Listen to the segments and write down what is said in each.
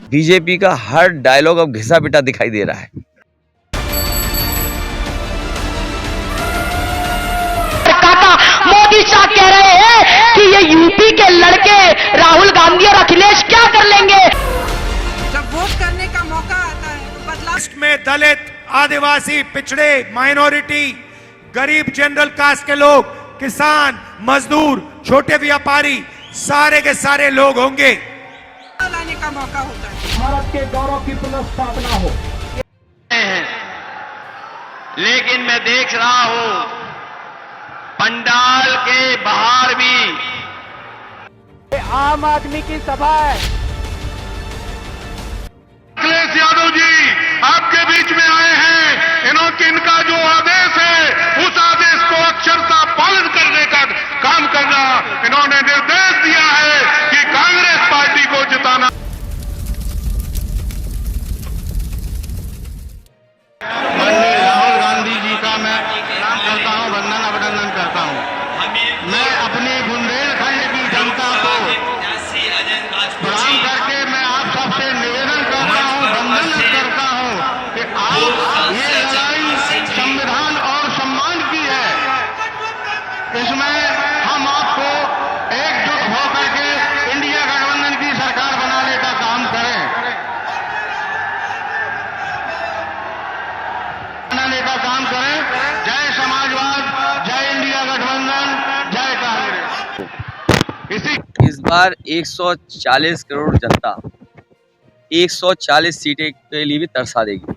BJP का हर dialogue अब घिसा पिटा दिखाई दे रहा है। मोदी साहब कह रहे हैं कि ये यूपी के लड़के राहुल गांधी और अखिलेश क्या कर लेंगे। जब वोट करने का मौका आता है तो बदलाव में दलित, आदिवासी, पिछड़े, माइनॉरिटी, गरीब, जनरल कास्ट के लोग, किसान, मजदूर, छोटे व्यापारी, सारे के सारे लोग होंगे। लाने का मौका होता है। भारत के गौरव की पुनर्स्थापना हो। लेकिन मैं देख रहा हूं पंडाल के बाहर भी आम आदमी की सभा है। अखिलेश यादव जी आपके बीच में आए हैं। इनका जो आदेश है उस आदेश को अक्षरशः पालन करने का काम करना इन्होंने निर्देश दिया है कि कांग्रेस पार्टी को जिताना। माननीय राहुल गांधी जी का मैं प्रणाम करता हूं, वंदन अभिनंदन करता हूं। मैं अपनी बुंदेलखंड की जनता को प्रणाम करके मैं आप सबसे निवेदन करता हूं, वंदन करता हूं कि आप ये लड़ाई संविधान और सम्मान की है। इसमें हम आपको एकजुट होकर के इंडिया गठबंधन की सरकार बनाने का काम करें, जय समाजवाद, जय इंडिया गठबंधन, जय कांग्रेस। इस बार 140 करोड़ जनता 140 सीटें के लिए भी तरसा देगी।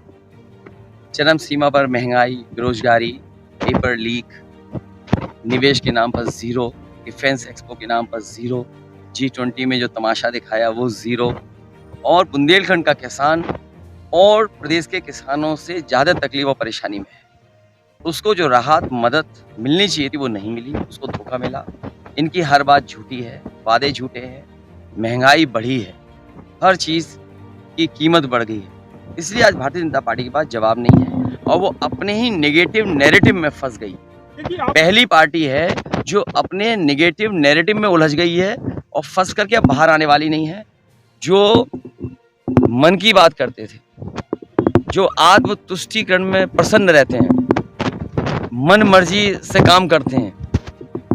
चरम सीमा पर महंगाई, बेरोजगारी, पेपर लीक, निवेश के नाम पर जीरो, डिफेंस एक्सपो के नाम पर जीरो, G20 में जो तमाशा दिखाया वो जीरो, और बुंदेलखंड का किसान और प्रदेश के किसानों से ज़्यादा तकलीफ और परेशानी में है। उसको जो राहत मदद मिलनी चाहिए थी वो नहीं मिली, उसको धोखा मिला। इनकी हर बात झूठी है, वादे झूठे हैं, महंगाई बढ़ी है, हर चीज़ की कीमत बढ़ गई है। इसलिए आज भारतीय जनता पार्टी के पास जवाब नहीं है और वो अपने ही नेगेटिव नैरेटिव में फंस गई। पहली पार्टी है जो अपने नेगेटिव नैरेटिव में उलझ गई है और फंस करके अब बाहर आने वाली नहीं है। जो मन की बात करते थे, जो आत्म तुष्टीकरण में प्रसन्न रहते हैं, मन मर्जी से काम करते हैं,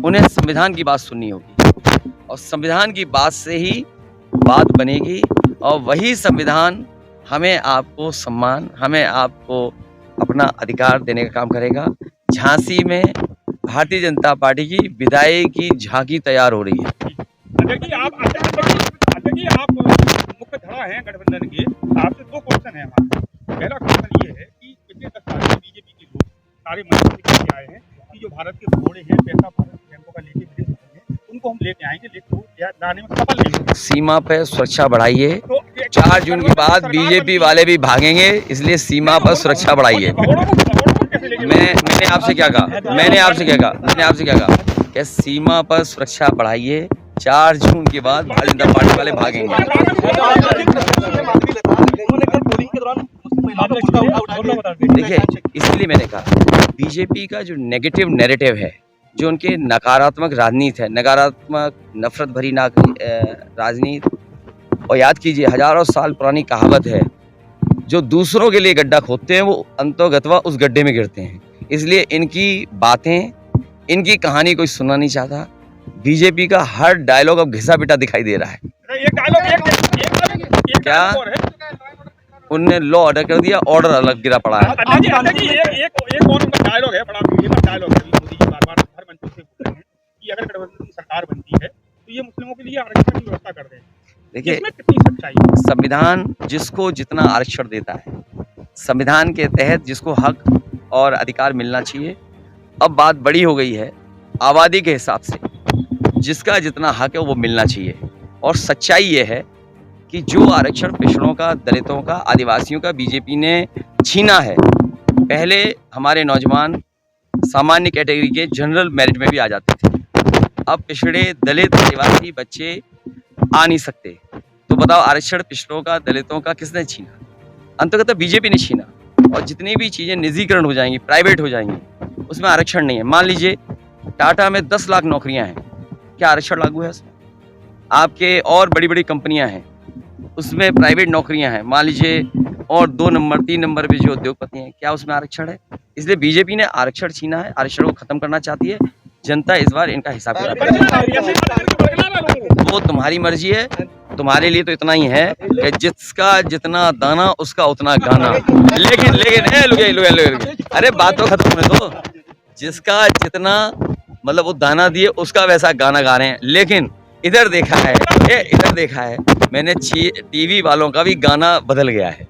उन्हें संविधान की बात सुननी होगी और संविधान की बात से ही बात बनेगी और वही संविधान हमें आपको सम्मान, हमें आपको अपना अधिकार देने का काम करेगा। झांसी में भारतीय जनता पार्टी की विदाई की झांकी तैयार हो रही है। आप मुख्य धड़ा हैं गठबंधन के, आपसे दो क्वेश्चन है हमारा। पहला क्वेश्चन ये है कि पिछले 10 साल में बीजेपी के लोग सारे मंच लेके आए हैं कि जो भारत के घोड़े हैं, पैसा भारत के बैंकों का लेके विदेश में, उनको हम लेके आएंगे, लेकिन वो लाने में सफल नहीं होंगे। सीमा पे सुरक्षा बढ़ाइए। 4 जून के बाद बीजेपी वाले भी भागेंगे, इसलिए सीमा पर सुरक्षा बढ़ाइए। मैंने आपसे क्या कहा कि सीमा पर सुरक्षा बढ़ाइए। 4 जून के बाद भारतीय जनता पार्टी वाले भागेंगे। देखिए, इसलिए मैंने कहा बीजेपी का जो नेगेटिव नैरेटिव है, जो उनके नकारात्मक राजनीति है, नकारात्मक नफरत भरी राजनीति, और याद कीजिए हजारों साल पुरानी कहावत है, जो दूसरों के लिए गड्ढा खोदते हैं वो अंतोगत्वा उस गड्ढे में गिरते हैं। इसलिए इनकी बातें, इनकी कहानी कोई सुनना नहीं चाहता। बीजेपी का हर डायलॉग अब घिसा पिटा दिखाई दे रहा है। क्या उनने लॉ ऑर्डर कर दिया, ऑर्डर अलग गिरा पड़ा है। एक और डायलॉग है, बड़ा फेमस डायलॉग है, मोदी जी बार-बार हर मंच से बोल रहे हैं कि अगर गठबंधन की सरकार बनती है तो ये मुस्लिमों के लिए आरक्षण की व्यवस्था कर दें। देखिए, कितनी सच्चाई है? संविधान जिसको जितना आरक्षण देता है, संविधान के तहत जिसको हक और अधिकार मिलना चाहिए, अब बात बड़ी हो गई है आबादी के हिसाब से, जिसका जितना हक है वो मिलना चाहिए। और सच्चाई ये है कि जो आरक्षण पिछड़ों का, दलितों का, आदिवासियों का बीजेपी ने छीना है, पहले हमारे नौजवान सामान्य कैटेगरी के जनरल मेरिट में भी आ जाते थे, अब पिछड़े, दलित, आदिवासी बच्चे आ नहीं सकते। तो बताओ आरक्षण पिछड़ों का, दलितों का किसने छीना? अंततः बीजेपी ने छीना। और जितनी भी चीज़ें निजीकरण हो जाएंगी, प्राइवेट हो जाएंगी, उसमें आरक्षण नहीं है। मान लीजिए टाटा में 10 लाख नौकरियां हैं, क्या आरक्षण लागू है उसमें? आपके और बड़ी बड़ी कंपनियां हैं, उसमें प्राइवेट नौकरियां हैं, मान लीजिए, और 2 नंबर 3 नंबर पे जो उद्योगपति हैं, क्या उसमें आरक्षण है? इसलिए बीजेपी ने आरक्षण छीना है, आरक्षण को खत्म करना चाहती है। जनता इस बार इनका हिसाब वो तुम्हारी मर्जी है। तुम्हारे लिए तो इतना ही है कि जिसका जितना दाना उसका उतना गाना। लेकिन अरे बात तो खत्म होने दो। जिसका जितना मतलब वो दाना दिए उसका वैसा गाना गा रहे हैं। लेकिन इधर देखा है मैंने टीवी वालों का भी गाना बदल गया है।